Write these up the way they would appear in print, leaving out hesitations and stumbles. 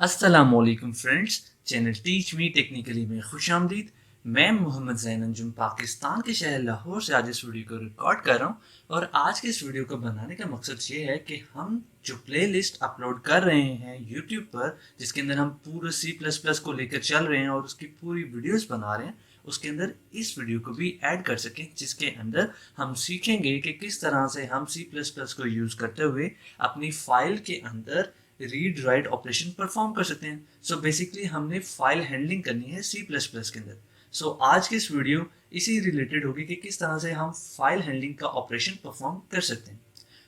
अस्सलामुअलैकुम friends, channel teach me technically में खुशामदीद। मैं मोहम्मद ज़ैन अंजुम पाकिस्तान के शहर लाहौर से आज इस वीडियो को रिकॉर्ड कर रहा हूँ और आज के इस वीडियो को बनाने का मकसद ये है कि हम जो प्लेलिस्ट अपलोड कर रहे हैं यूट्यूब पर, जिसके अंदर हम पूरे C++ को लेकर चल रहे हैं और उसकी पूरी वीडियोस बना रहे हैं, उसके अंदर इस वीडियो को भी ऐड कर सकें, जिसके अंदर हम सीखेंगे कि किस तरह से हम C++ को यूज़ करते हुए अपनी फाइल के अंदर रीड राइट ऑपरेशन परफॉर्म कर सकते हैं। सो बेसिकली हमने फाइल हैंडलिंग करनी है C++ के अंदर। सो आज की इस वीडियो इसी रिलेटेड होगी कि किस तरह से हम फाइल हैंडलिंग का ऑपरेशन परफॉर्म कर सकते हैं।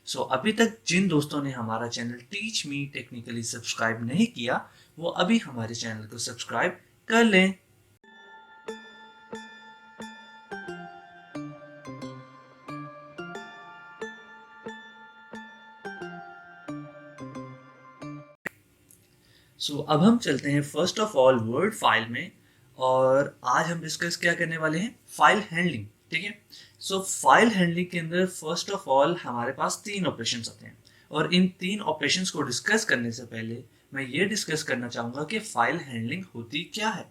सो अभी तक जिन दोस्तों ने हमारा channel teach me technically subscribe नहीं किया, वो अभी हमारे चैनल को सब्सक्राइब कर लें। अब हम चलते हैं first of all word file में, और आज हम डिस्कस क्या करने वाले हैं, फाइल हैंडलिंग। ठीक है। फाइल हैंडलिंग के अंदर फर्स्ट ऑफ ऑल हमारे पास 3 ऑपरेशंस आते हैं, और इन 3 ऑपरेशंस को डिस्कस करने से पहले मैं ये डिस्कस करना चाहूँगा कि फाइल हैंडलिंग होती क्या है।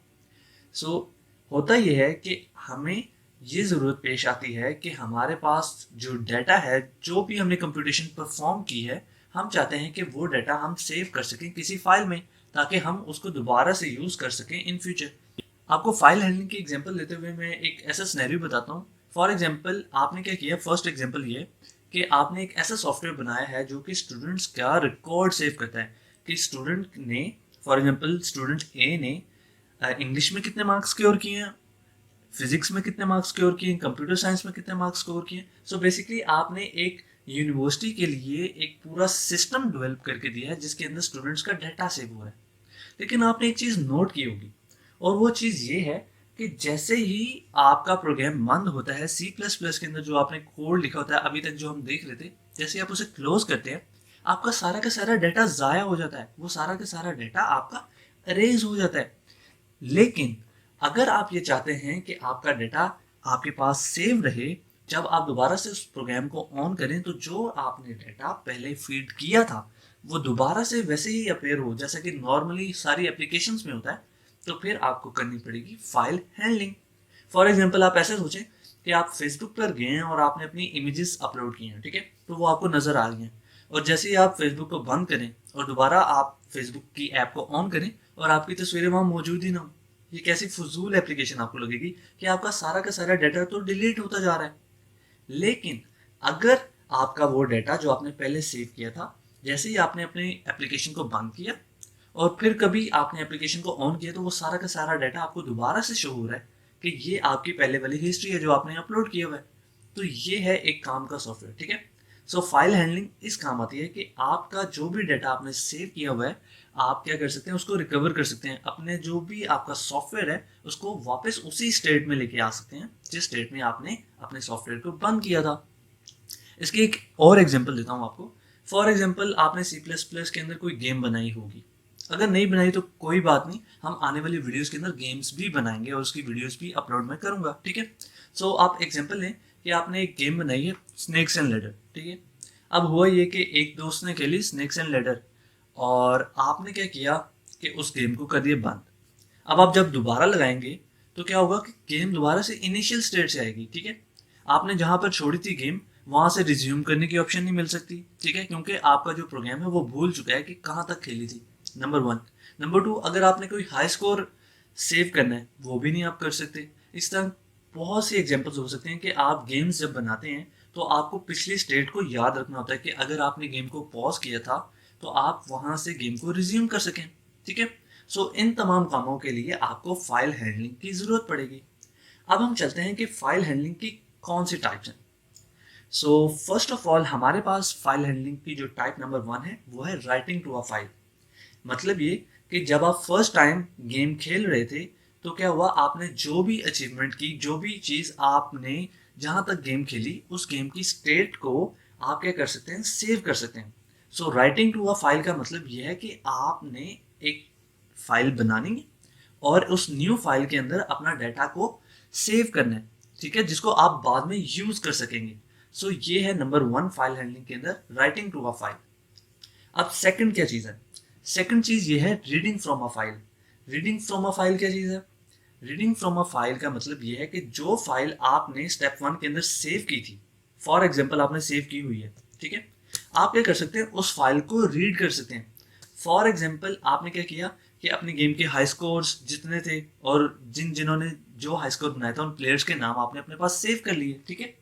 होता यह है कि हमें ये ज़रूरत पेश आती है कि हमारे पास जो डाटा है, जो भी हमने कंप्यूटेशन परफॉर्म की है, हम चाहते हैं कि वो डाटा हम सेव कर सकें किसी फाइल में, ताकि हम उसको दोबारा से यूज़ कर सकें इन फ्यूचर। आपको फाइल हैंडलिंग की एग्जांपल देते हुए मैं एक ऐसा सिनेरियो बताता हूँ। फॉर एग्जांपल आपने क्या किया, फर्स्ट एग्जांपल ये कि आपने एक ऐसा सॉफ्टवेयर बनाया है जो कि स्टूडेंट्स का रिकॉर्ड सेव करता है कि स्टूडेंट ने, फॉर एग्जांपल स्टूडेंट ए ने इंग्लिश में कितने मार्क्स स्कोर किए हैं, फिजिक्स में कितने मार्क्स स्कोर किए, कंप्यूटर साइंस में कितने मार्क्स स्कोर किए। बेसिकली आपने एक यूनिवर्सिटी के लिए एक पूरा सिस्टम डेवलप करके दिया है जिसके अंदर स्टूडेंट्स का डाटा सेव हुआ है। लेकिन आपने एक चीज़ नोट की होगी, और वो चीज़ ये है कि जैसे ही आपका प्रोग्राम बंद होता है C++ के अंदर, जो आपने कोड लिखा होता है अभी तक जो हम देख रहे थे, जैसे आप उसे क्लोज करते हैं, आपका सारा का सारा डाटा ज़ाया हो जाता है, वो सारा का सारा डाटा आपका अरेज हो जाता है। लेकिन अगर आप ये चाहते हैं कि आपका डाटा आपके पास सेव रहे, जब आप दोबारा से उस प्रोग्राम को ऑन करें तो जो आपने डाटा पहले फीड किया था वो दोबारा से वैसे ही अपेयर हो जैसा कि नॉर्मली सारी एप्लीकेशंस में होता है, तो फिर आपको करनी पड़ेगी फाइल हैंडलिंग। फॉर एग्जांपल आप ऐसे सोचें कि आप फेसबुक पर गए हैं और आपने अपनी इमेजेस अपलोड की हैं, ठीक है, तो वो आपको नज़र आ रही हैं, और जैसे ही आप फेसबुक को बंद करें और दोबारा आप फेसबुक की ऐप को ऑन करें और आपकी तस्वीरें वहाँ मौजूद ही ना हो, ये कैसी फजूल एप्लीकेशन आपको लगेगी कि आपका सारा का सारा डाटा तो डिलीट होता जा रहा है। लेकिन अगर आपका वो डाटा जो आपने पहले सेव किया था, जैसे ही आपने अपने एप्लीकेशन को बंद किया और फिर कभी आपने एप्लीकेशन को ऑन किया, तो वो सारा का सारा डाटा आपको दोबारा से शो हो रहा है कि ये आपकी पहले वाली हिस्ट्री है जो आपने अपलोड किया हुआ है। तो ये है एक काम का सॉफ्टवेयर। ठीक है। फाइल हैंडलिंग इस काम आती है कि आपका जो भी डाटा आपने सेव किया हुआ है, आप क्या कर सकते हैं, उसको रिकवर कर सकते हैं, अपने जो भी आपका सॉफ्टवेयर है उसको वापस उसी स्टेट में लेके आ सकते हैं जिस स्टेट में आपने अपने सॉफ्टवेयर को बंद किया था। इसकी एक और एग्जांपल देता हूँ आपको। फॉर एग्जांपल आपने C++ के अंदर कोई गेम बनाई होगी, अगर नहीं बनाई तो कोई बात नहीं, हम आने वाली वीडियोस के अंदर गेम्स भी बनाएंगे और उसकी वीडियोस भी अपलोड मैं करूंगा। ठीक है। आप एग्जांपल लें कि आपने एक गेम बनाई है स्नेक्स एंड लेडर। ठीक है। अब हुआ ये कि एक दोस्त ने खेली स्नेक्स एंड लेडर, और आपने क्या किया कि उस गेम को कर दिया बंद। अब आप जब दोबारा लगाएंगे तो क्या होगा कि गेम दोबारा से इनिशियल स्टेट से आएगी। ठीक है। आपने जहां पर छोड़ी थी गेम, वहां से रिज्यूम करने की ऑप्शन नहीं मिल सकती। ठीक है, क्योंकि आपका जो प्रोग्राम है वो भूल चुका है कि कहाँ तक खेली थी, नंबर 1। नंबर 2, अगर आपने कोई हाई स्कोर सेव करना है वो भी नहीं आप कर सकते। इस तरह बहुत सी एग्जांपल्स हो सकते हैं कि आप गेम्स जब बनाते हैं तो आपको पिछली स्टेट को याद रखना होता है कि अगर आपने गेम को पॉज किया था तो आप वहां से गेम को रिज्यूम कर सकें। ठीक है। इन तमाम कामों के लिए आपको फाइल हैंडलिंग की ज़रूरत पड़ेगी। अब हम चलते हैं कि फाइल हैंडलिंग की कौन सी टाइप्स हैं। फर्स्ट ऑफ ऑल हमारे पास फाइल हैंडलिंग की जो टाइप नंबर 1 है वो है राइटिंग टू अ फाइल। मतलब ये कि जब आप फर्स्ट टाइम गेम खेल रहे थे तो क्या हुआ, आपने जो भी अचीवमेंट की, जो भी चीज़ आपने जहाँ तक गेम खेली, उस गेम की स्टेट को आप क्या कर सकते हैं, सेव कर सकते हैं। राइटिंग टू अ फाइल का मतलब ये है कि आपने एक फाइल बनानी है और उस न्यू फाइल के अंदर अपना डाटा को सेव करना है। ठीक है, जिसको आप बाद में यूज कर सकेंगे। ये है नंबर 1 फाइल हैंडलिंग के अंदर, राइटिंग टू अ फाइल। अब सेकंड क्या चीज़ है, सेकंड चीज ये है reading from a file. Reading from a file क्या चीज है? रीडिंग फ्रॉम अ फाइल का मतलब ये है कि जो फाइल आपने स्टेप 1 के अंदर सेव की थी, फॉर एग्जांपल आपने सेव की हुई है, ठीक है, आप क्या कर सकते हैं, उस फाइल को रीड कर सकते हैं। फॉर एग्जांपल आपने क्या किया कि अपने गेम के हाई स्कोर्स जितने थे और जिन्होंने जो हाई स्कोर बनाया था उन प्लेयर्स के नाम आपने अपने पास सेव कर लिए, ठीक है।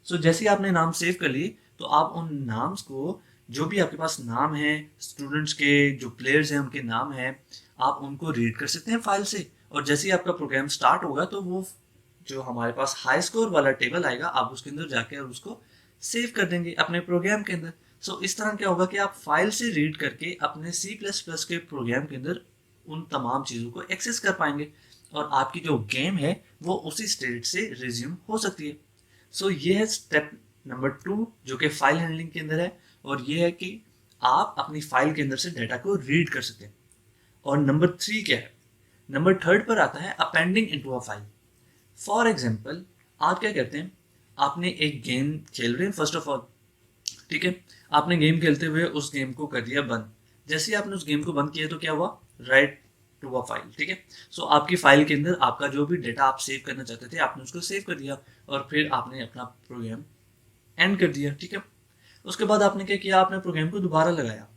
सो जैसे ही आपने नाम सेव कर लिए तो आप उन नाम्स को, जो भी आपके पास नाम है स्टूडेंट्स के, जो प्लेयर्स हैं उनके नाम हैं, आप उनको रीड कर सकते हैं फाइल से। और जैसे ही आपका प्रोग्राम स्टार्ट होगा तो वो जो हमारे पास हाई स्कोर वाला टेबल आएगा आप उसके अंदर जाके और उसको सेव कर देंगे अपने प्रोग्राम के अंदर। सो इस तरह क्या होगा कि आप फाइल से रीड करके अपने C++ के प्रोग्राम के अंदर उन तमाम चीज़ों को एक्सेस कर पाएंगे और आपकी जो गेम है वो उसी स्टेट से रिज्यूम हो सकती है। सो ये है स्टेप नंबर 2 जो कि फाइल हैंडलिंग के अंदर है, और ये है कि आप अपनी फाइल के अंदर से डाटा को रीड कर सकते हैं। और नंबर 3 क्या है? नंबर 3 पर आता है appending into a file. For example आप क्या करते हैं, आपने एक गेम खेल रहे हैं फर्स्ट ऑफ ऑल, ठीक है, आपने गेम खेलते हुए उस गेम को कर दिया बंद। जैसे ही आपने उस गेम को बंद किया तो क्या हुआ, राइट टू अ फाइल, ठीक है। सो आपकी फाइल के अंदर आपका जो भी डेटा आप सेव करना चाहते थे आपने उसको सेव कर दिया और फिर आपने अपना प्रोग्राम एंड कर दिया, ठीक है। उसके बाद आपने क्या किया, आपने प्रोग्राम को दोबारा लगाया।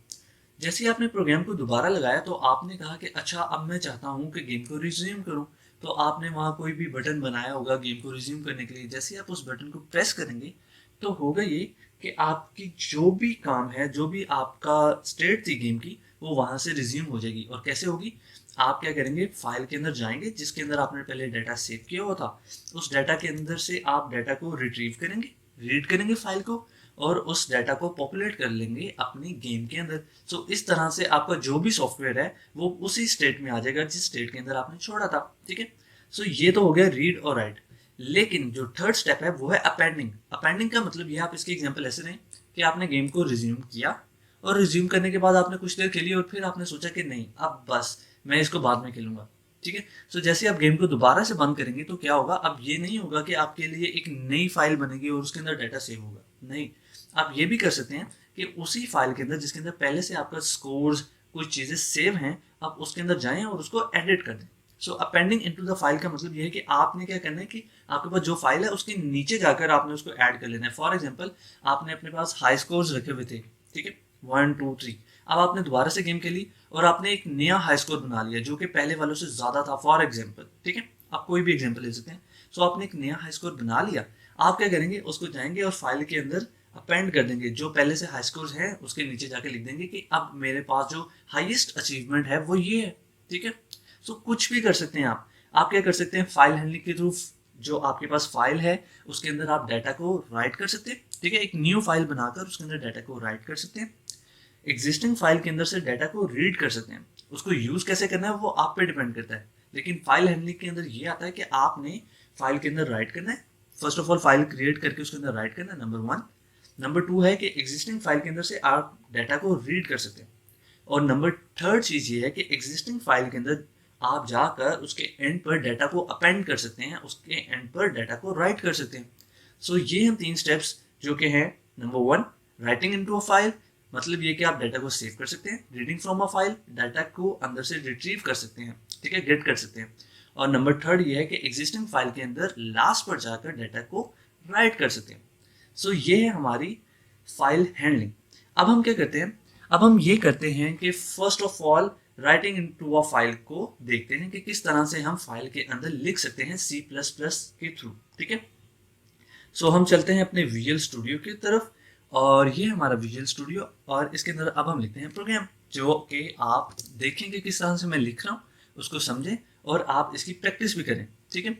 जैसे ही आपने प्रोग्राम को दोबारा लगाया तो आपने कहा कि अच्छा अब मैं चाहता हूँ कि गेम को रिज्यूम करूँ। तो आपने वहाँ कोई भी बटन बनाया होगा गेम को रिज्यूम करने के लिए। जैसे ही आप उस बटन को प्रेस करेंगे तो होगा ये कि आपकी जो भी काम है, जो भी आपका स्टेट थी गेम की, वो वहाँ से रिज्यूम हो जाएगी। और कैसे होगी, आप क्या करेंगे, फाइल के अंदर जाएंगे जिसके अंदर आपने पहले डाटा सेव किया हुआ था, उस डाटा के अंदर से आप डाटा को रिट्रीव करेंगे, रीड करेंगे फाइल को और उस डाटा को पॉपुलेट कर लेंगे अपनी गेम के अंदर। सो इस तरह से आपका जो भी सॉफ्टवेयर है वो उसी स्टेट में आ जाएगा जिस स्टेट के अंदर आपने छोड़ा था, ठीक है। सो ये तो हो गया रीड और राइट। लेकिन जो थर्ड स्टेप है वो है अपेंडिंग। अपेंडिंग का मतलब ये, आप इसके एग्जांपल ऐसे लें कि आपने गेम को रिज्यूम किया और रिज्यूम करने के बाद आपने कुछ देर खेली और फिर आपने सोचा कि नहीं अब बस मैं इसको बाद में खेलूंगा, ठीक है। सो जैसे आप गेम को दोबारा से बंद करेंगे तो क्या होगा, अब ये नहीं होगा कि आपके लिए एक नई फाइल बनेगी और उसके अंदर डाटा सेव होगा, नहीं। आप ये भी कर सकते हैं कि उसी फाइल के अंदर जिसके अंदर पहले से आपका स्कोर्स कुछ चीज़ें सेव हैं, आप उसके अंदर जाएं और उसको एडिट कर दें। सो अपेंडिंग इनटू द फाइल का मतलब ये है कि आपने क्या करना है कि आपके पास जो फाइल है उसके नीचे जाकर आपने उसको ऐड कर लेना है। फॉर एग्जांपल आपने अपने पास हाई स्कोर्स रखे हुए थे, ठीक है, 1 2 3। अब आपने दोबारा से गेम खेली और आपने एक नया हाई स्कोर बना लिया जो कि पहले वालों से ज़्यादा था, फॉर एग्जाम्पल, ठीक है। आप कोई भी एग्जाम्पल ले सकते हैं। सो आपने एक नया हाई स्कोर बना लिया, आप क्या करेंगे, उसको जाएंगे और फाइल के अंदर अपेंड कर देंगे, जो पहले से हाई स्कोर है उसके नीचे जाके लिख देंगे कि अब मेरे पास जो हाईएस्ट अचीवमेंट है वो ये है, ठीक है। सो कुछ भी कर सकते हैं आप क्या कर सकते हैं, फाइल हैंडलिंग के थ्रू जो आपके पास फाइल है उसके अंदर आप डाटा को राइट कर सकते हैं, ठीक है। एक न्यू फाइल बनाकर उसके अंदर डाटा को राइट कर सकते हैं, एग्जिस्टिंग फाइल के अंदर से डाटा को रीड कर सकते हैं। उसको यूज कैसे करना है वो आप पे डिपेंड करता है, लेकिन फाइल हैंडलिंग के अंदर ये आता है कि आपने फाइल के अंदर राइट करना है। First of all file create करके उसके अंदर राइट करना है, नंबर 1। नंबर 2 है कि एग्जिस्टिंग फाइल के अंदर से आप डाटा को रीड कर सकते हैं। और नंबर 3 चीज ये है कि एग्जिस्टिंग फाइल के अंदर आप जाकर उसके एंड पर डाटा को अपेंड कर सकते हैं, उसके एंड पर डाटा को राइट कर सकते हैं। सो ये हम 3 स्टेप्स जो कि हैं, number 1 writing into a file, मतलब ये कि आप डाटा को सेव कर सकते हैं, reading from a file, data को अंदर से रिट्रीव कर सकते हैं, ठीक है, गेट कर सकते हैं। और नंबर 3 ये है कि एग्जिस्टिंग फाइल के अंदर लास्ट पर जाकर डाटा को राइट कर सकते हैं। सो ये है हमारी फाइल हैंडलिंग। अब हम क्या करते हैं, अब हम ये करते हैं कि first of all writing into a file को देखते हैं कि किस तरह से हम फाइल के अंदर लिख सकते हैं C++ के थ्रू, ठीक है। सो हम चलते हैं अपने विजुअल स्टूडियो की तरफ और ये हमारा विजुअल स्टूडियो, और इसके अंदर अब हम लिखते हैं प्रोग्राम, जो कि आप देखेंगे किस तरह से मैं लिख रहा हूँ, उसको समझें और आप इसकी प्रैक्टिस भी करें, ठीक है।